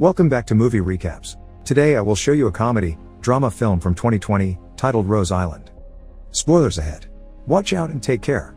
Welcome back to Movie Recaps. Today I will show you a comedy, drama film from 2020, titled Rose Island. Spoilers ahead. Watch out and take care.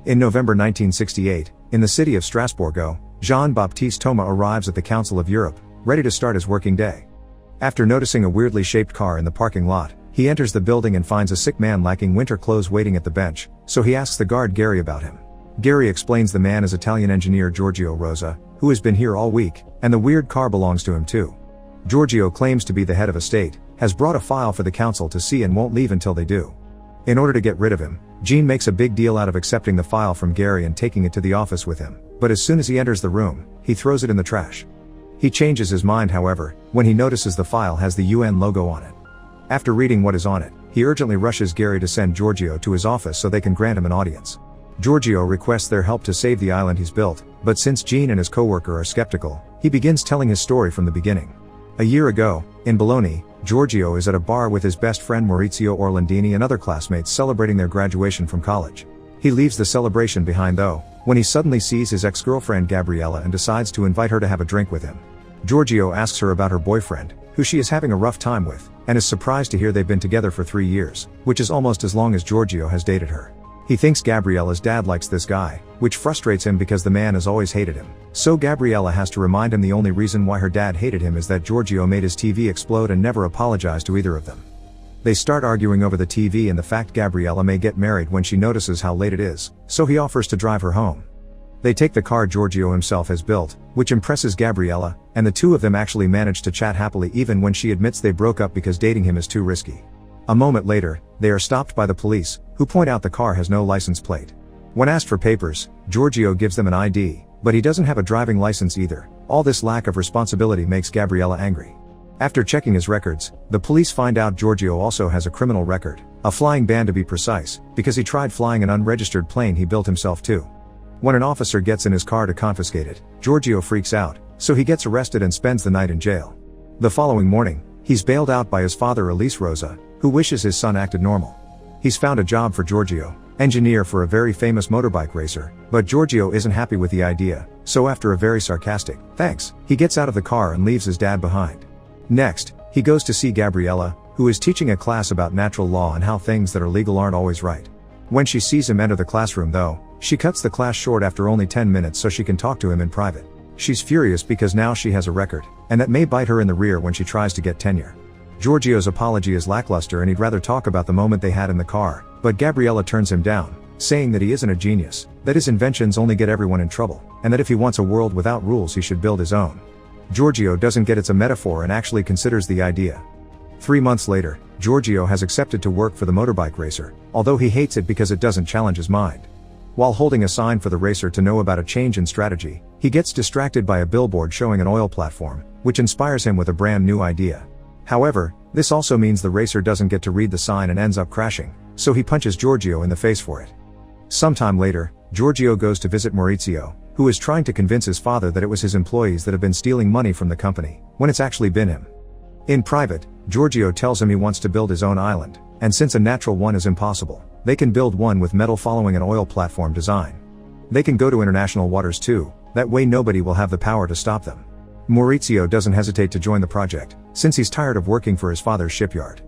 In November 1968, in the city of Strasbourg, Jean-Baptiste Thomas arrives at the Council of Europe, ready to start his working day. After noticing a weirdly shaped car in the parking lot, he enters the building and finds a sick man lacking winter clothes waiting at the bench, so he asks the guard Gary about him. Gary explains the man is Italian engineer Giorgio Rosa, who has been here all week, and the weird car belongs to him too. Giorgio claims to be the head of a state, has brought a file for the council to see and won't leave until they do. In order to get rid of him, Jean makes a big deal out of accepting the file from Gary and taking it to the office with him, but as soon as he enters the room, he throws it in the trash. He changes his mind however, when he notices the file has the UN logo on it. After reading what is on it, he urgently rushes Gary to send Giorgio to his office so they can grant him an audience. Giorgio requests their help to save the island he's built, but since Jean and his co-worker are skeptical, he begins telling his story from the beginning. A year ago, in Bologna, Giorgio is at a bar with his best friend Maurizio Orlandini and other classmates celebrating their graduation from college. He leaves the celebration behind though, when he suddenly sees his ex-girlfriend Gabriella and decides to invite her to have a drink with him. Giorgio asks her about her boyfriend, who she is having a rough time with, and is surprised to hear they've been together for 3 years, which is almost as long as Giorgio has dated her. He thinks Gabriella's dad likes this guy, which frustrates him because the man has always hated him. So Gabriella has to remind him the only reason why her dad hated him is that Giorgio made his TV explode and never apologized to either of them. They start arguing over the TV and the fact Gabriella may get married when she notices how late it is, so he offers to drive her home. They take the car Giorgio himself has built, which impresses Gabriella, and the two of them actually manage to chat happily even when she admits they broke up because dating him is too risky. A moment later, they are stopped by the police, who point out the car has no license plate. When asked for papers, Giorgio gives them an ID, but he doesn't have a driving license either. All this lack of responsibility makes Gabriella angry. After checking his records, the police find out Giorgio also has a criminal record, a flying ban to be precise, because he tried flying an unregistered plane he built himself too. When an officer gets in his car to confiscate it, Giorgio freaks out, so he gets arrested and spends the night in jail. The following morning, he's bailed out by his father Elise Rosa, who wishes his son acted normal. He's found a job for Giorgio, engineer for a very famous motorbike racer, but Giorgio isn't happy with the idea, so after a very sarcastic, "Thanks," he gets out of the car and leaves his dad behind. Next, he goes to see Gabriella, who is teaching a class about natural law and how things that are legal aren't always right. When she sees him enter the classroom though, she cuts the class short after only 10 minutes so she can talk to him in private. She's furious because now she has a record, and that may bite her in the rear when she tries to get tenure. Giorgio's apology is lackluster and he'd rather talk about the moment they had in the car, but Gabriella turns him down, saying that he isn't a genius, that his inventions only get everyone in trouble, and that if he wants a world without rules he should build his own. Giorgio doesn't get it's a metaphor and actually considers the idea. 3 months later, Giorgio has accepted to work for the motorbike racer, although he hates it because it doesn't challenge his mind. While holding a sign for the racer to know about a change in strategy, he gets distracted by a billboard showing an oil platform, which inspires him with a brand new idea. However, this also means the racer doesn't get to read the sign and ends up crashing, so he punches Giorgio in the face for it. Sometime later, Giorgio goes to visit Maurizio, who is trying to convince his father that it was his employees that have been stealing money from the company, when it's actually been him. In private, Giorgio tells him he wants to build his own island, and since a natural one is impossible, they can build one with metal following an oil platform design. They can go to international waters too, that way nobody will have the power to stop them. Maurizio doesn't hesitate to join the project, since he's tired of working for his father's shipyard.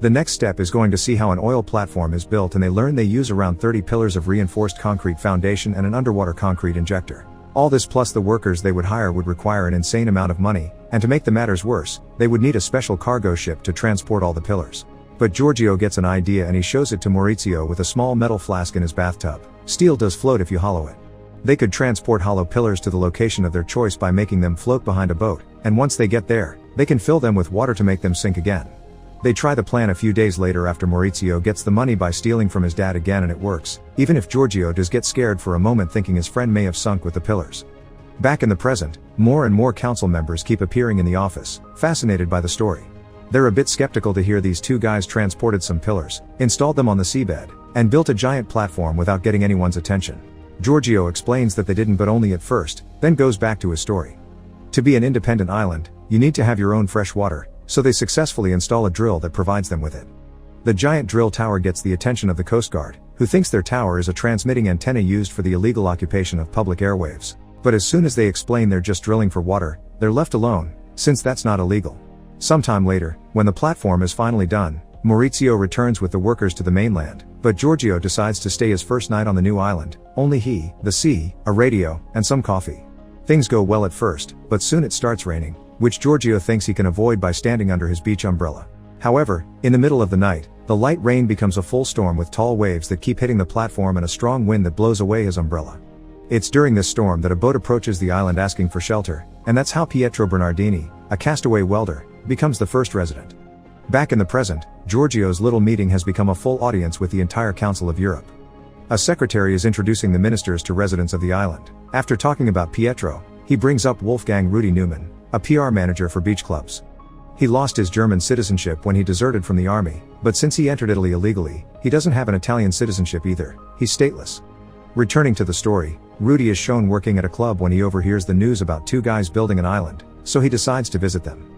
The next step is going to see how an oil platform is built, and they learn they use around 30 pillars of reinforced concrete foundation and an underwater concrete injector. All this plus the workers they would hire would require an insane amount of money, and to make the matters worse, they would need a special cargo ship to transport all the pillars. But Giorgio gets an idea and he shows it to Maurizio with a small metal flask in his bathtub. Steel does float if you hollow it. They could transport hollow pillars to the location of their choice by making them float behind a boat, and once they get there, they can fill them with water to make them sink again. They try the plan a few days later after Maurizio gets the money by stealing from his dad again, and it works, even if Giorgio does get scared for a moment thinking his friend may have sunk with the pillars. Back in the present, more and more council members keep appearing in the office, fascinated by the story. They're a bit skeptical to hear these two guys transported some pillars, installed them on the seabed, and built a giant platform without getting anyone's attention. Giorgio explains that they didn't, but only at first, then goes back to his story. To be an independent island, you need to have your own fresh water, so they successfully install a drill that provides them with it. The giant drill tower gets the attention of the Coast Guard, who thinks their tower is a transmitting antenna used for the illegal occupation of public airwaves. But as soon as they explain they're just drilling for water, they're left alone, since that's not illegal. Sometime later, when the platform is finally done, Maurizio returns with the workers to the mainland, but Giorgio decides to stay his first night on the new island, only he, the sea, a radio, and some coffee. Things go well at first, but soon it starts raining, which Giorgio thinks he can avoid by standing under his beach umbrella. However, in the middle of the night, the light rain becomes a full storm with tall waves that keep hitting the platform and a strong wind that blows away his umbrella. It's during this storm that a boat approaches the island asking for shelter, and that's how Pietro Bernardini, a castaway welder, becomes the first resident. Back in the present, Giorgio's little meeting has become a full audience with the entire Council of Europe. A secretary is introducing the ministers to residents of the island. After talking about Pietro, he brings up Wolfgang Rudi Neumann, a PR manager for beach clubs. He lost his German citizenship when he deserted from the army, but since he entered Italy illegally, he doesn't have an Italian citizenship either. He's stateless. Returning to the story, Rudi is shown working at a club when he overhears the news about two guys building an island, so he decides to visit them.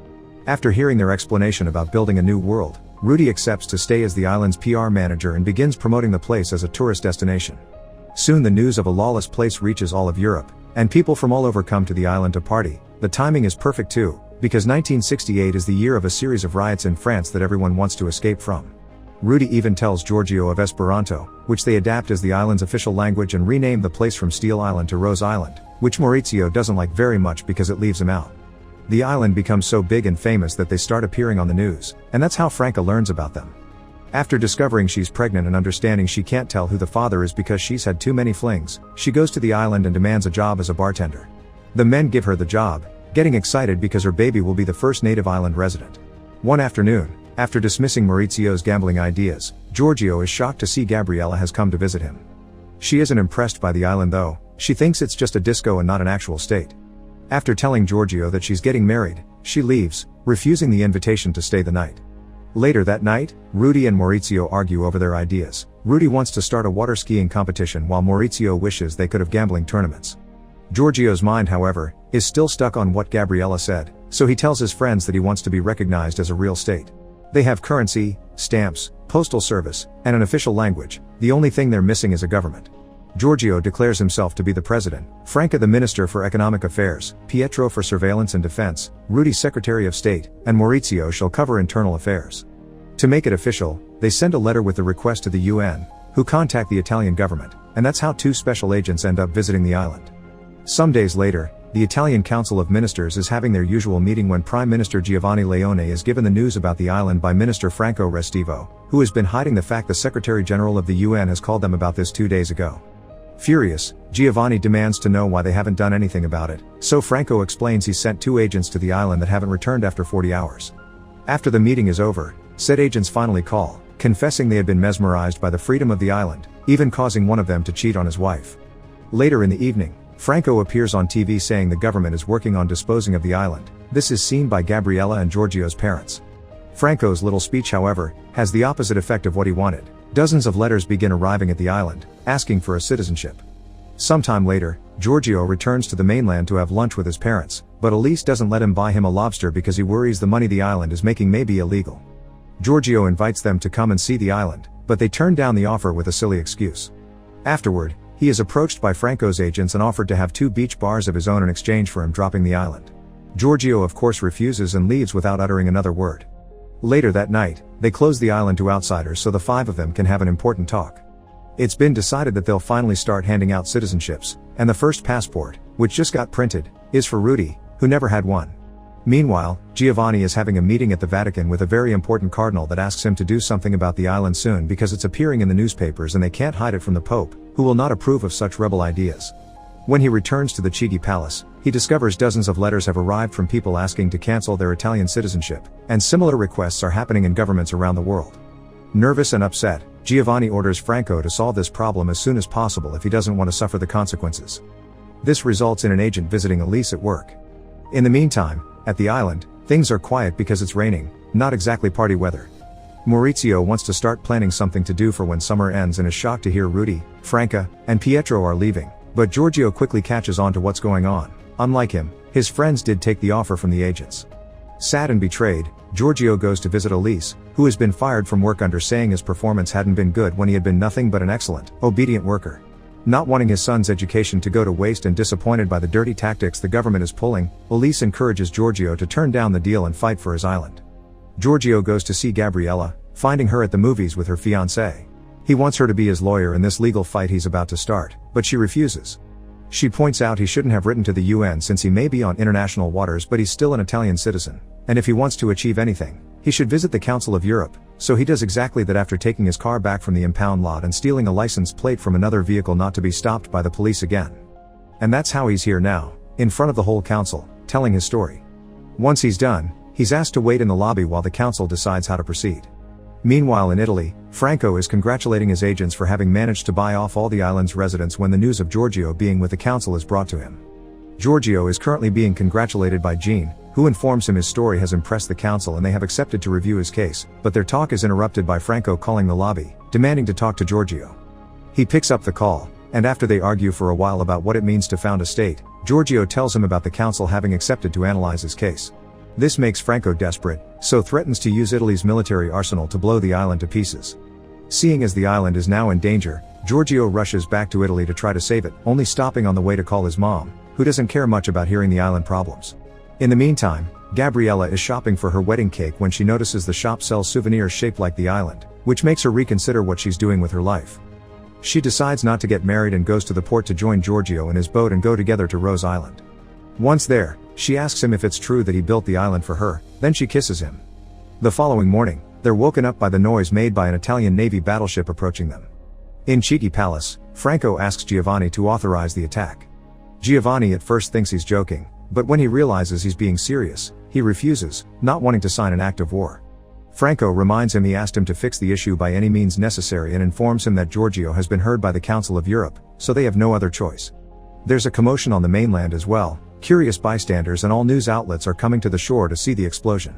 After hearing their explanation about building a new world, Rudi accepts to stay as the island's PR manager and begins promoting the place as a tourist destination. Soon the news of a lawless place reaches all of Europe, and people from all over come to the island to party. The timing is perfect too, because 1968 is the year of a series of riots in France that everyone wants to escape from. Rudi even tells Giorgio of Esperanto, which they adapt as the island's official language and rename the place from Steel Island to Rose Island, which Maurizio doesn't like very much because it leaves him out. The island becomes so big and famous that they start appearing on the news, and that's how Franca learns about them. After discovering she's pregnant and understanding she can't tell who the father is because she's had too many flings, she goes to the island and demands a job as a bartender. The men give her the job, getting excited because her baby will be the first native island resident. One afternoon, after dismissing Maurizio's gambling ideas, Giorgio is shocked to see Gabriella has come to visit him. She isn't impressed by the island though, she thinks it's just a disco and not an actual state. After telling Giorgio that she's getting married, she leaves, refusing the invitation to stay the night. Later that night, Rudi and Maurizio argue over their ideas. Rudi wants to start a water skiing competition while Maurizio wishes they could have gambling tournaments. Giorgio's mind, however, is still stuck on what Gabriella said, so he tells his friends that he wants to be recognized as a real state. They have currency, stamps, postal service, and an official language. The only thing they're missing is a government. Giorgio declares himself to be the president, Franca the Minister for Economic Affairs, Pietro for Surveillance and Defense, Rudi Secretary of State, and Maurizio shall cover internal affairs. To make it official, they send a letter with the request to the UN, who contact the Italian government, and that's how two special agents end up visiting the island. Some days later, the Italian Council of Ministers is having their usual meeting when Prime Minister Giovanni Leone is given the news about the island by Minister Franco Restivo, who has been hiding the fact the Secretary General of the UN has called them about this 2 days ago. Furious, Giovanni demands to know why they haven't done anything about it, so Franco explains he's sent 2 agents to the island that haven't returned after 40 hours. After the meeting is over, said agents finally call, confessing they had been mesmerized by the freedom of the island, even causing one of them to cheat on his wife. Later in the evening, Franco appears on TV saying the government is working on disposing of the island. This is seen by Gabriella and Giorgio's parents. Franco's little speech, however, has the opposite effect of what he wanted. Dozens of letters begin arriving at the island, asking for a citizenship. Sometime later, Giorgio returns to the mainland to have lunch with his parents, but Elise doesn't let him buy him a lobster because he worries the money the island is making may be illegal. Giorgio invites them to come and see the island, but they turn down the offer with a silly excuse. Afterward, he is approached by Franco's agents and offered to have 2 beach bars of his own in exchange for him dropping the island. Giorgio of course refuses and leaves without uttering another word. Later that night, they close the island to outsiders so the 5 of them can have an important talk. It's been decided that they'll finally start handing out citizenships, and the first passport, which just got printed, is for Rudi, who never had one. Meanwhile, Giovanni is having a meeting at the Vatican with a very important cardinal that asks him to do something about the island soon because it's appearing in the newspapers and they can't hide it from the Pope, who will not approve of such rebel ideas. When he returns to the Chigi Palace, he discovers dozens of letters have arrived from people asking to cancel their Italian citizenship, and similar requests are happening in governments around the world. Nervous and upset, Giovanni orders Franco to solve this problem as soon as possible if he doesn't want to suffer the consequences. This results in an agent visiting Elise at work. In the meantime, at the island, things are quiet because it's raining, not exactly party weather. Maurizio wants to start planning something to do for when summer ends and is shocked to hear Rudi, Franca, and Pietro are leaving, but Giorgio quickly catches on to what's going on. Unlike him, his friends did take the offer from the agents. Sad and betrayed, Giorgio goes to visit Elise, who has been fired from work under saying his performance hadn't been good when he had been nothing but an excellent, obedient worker. Not wanting his son's education to go to waste and disappointed by the dirty tactics the government is pulling, Elise encourages Giorgio to turn down the deal and fight for his island. Giorgio goes to see Gabriella, finding her at the movies with her fiancé. He wants her to be his lawyer in this legal fight he's about to start, but she refuses. She points out he shouldn't have written to the UN since he may be on international waters but he's still an Italian citizen, and if he wants to achieve anything, he should visit the Council of Europe, so he does exactly that after taking his car back from the impound lot and stealing a license plate from another vehicle not to be stopped by the police again. And that's how he's here now, in front of the whole council, telling his story. Once he's done, he's asked to wait in the lobby while the council decides how to proceed. Meanwhile in Italy, Franco is congratulating his agents for having managed to buy off all the island's residents when the news of Giorgio being with the council is brought to him. Giorgio is currently being congratulated by Jean, who informs him his story has impressed the council and they have accepted to review his case, but their talk is interrupted by Franco calling the lobby, demanding to talk to Giorgio. He picks up the call, and after they argue for a while about what it means to found a state, Giorgio tells him about the council having accepted to analyze his case. This makes Franco desperate, so threatens to use Italy's military arsenal to blow the island to pieces. Seeing as the island is now in danger, Giorgio rushes back to Italy to try to save it, only stopping on the way to call his mom, who doesn't care much about hearing the island problems. In the meantime, Gabriella is shopping for her wedding cake when she notices the shop sells souvenirs shaped like the island, which makes her reconsider what she's doing with her life. She decides not to get married and goes to the port to join Giorgio in his boat and go together to Rose Island. Once there, she asks him if it's true that he built the island for her, then she kisses him. The following morning, they're woken up by the noise made by an Italian Navy battleship approaching them. In Chigi Palace, Franco asks Giovanni to authorize the attack. Giovanni at first thinks he's joking, but when he realizes he's being serious, he refuses, not wanting to sign an act of war. Franco reminds him he asked him to fix the issue by any means necessary and informs him that Giorgio has been heard by the Council of Europe, so they have no other choice. There's a commotion on the mainland as well. Curious bystanders and all news outlets are coming to the shore to see the explosion.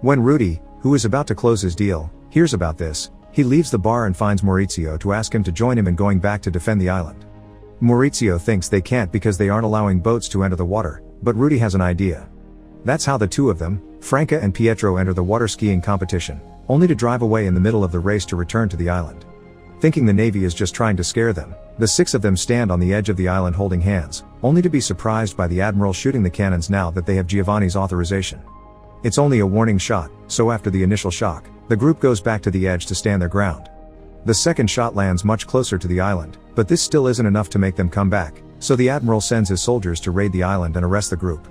When Rudy, who is about to close his deal, hears about this, he leaves the bar and finds Maurizio to ask him to join him in going back to defend the island. Maurizio thinks they can't because they aren't allowing boats to enter the water, but Rudy has an idea. That's how the two of them, Franca and Pietro, enter the water skiing competition, only to drive away in the middle of the race to return to the island. Thinking the Navy is just trying to scare them, the six of them stand on the edge of the island holding hands, only to be surprised by the Admiral shooting the cannons now that they have Giovanni's authorization. It's only a warning shot, so after the initial shock, the group goes back to the edge to stand their ground. The second shot lands much closer to the island, but this still isn't enough to make them come back, so the Admiral sends his soldiers to raid the island and arrest the group.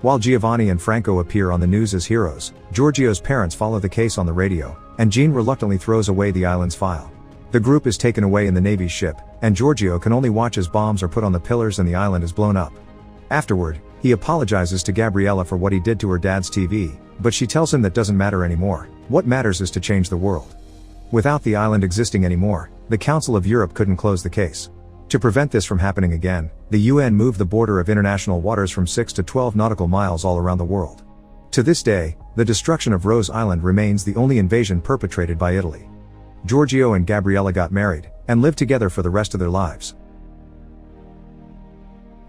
While Giovanni and Franco appear on the news as heroes, Giorgio's parents follow the case on the radio, and Jean reluctantly throws away the island's file. The group is taken away in the Navy's ship, and Giorgio can only watch as bombs are put on the pillars and the island is blown up. Afterward, he apologizes to Gabriella for what he did to her dad's TV, but she tells him that doesn't matter anymore. What matters is to change the world. Without the island existing anymore, the Council of Europe couldn't close the case. To prevent this from happening again, the UN moved the border of international waters from 6 to 12 nautical miles all around the world. To this day, the destruction of Rose Island remains the only invasion perpetrated by Italy. Giorgio and Gabriella got married, and lived together for the rest of their lives.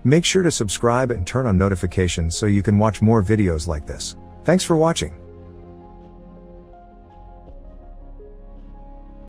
Make sure to subscribe and turn on notifications so you can watch more videos like this. Thanks for watching.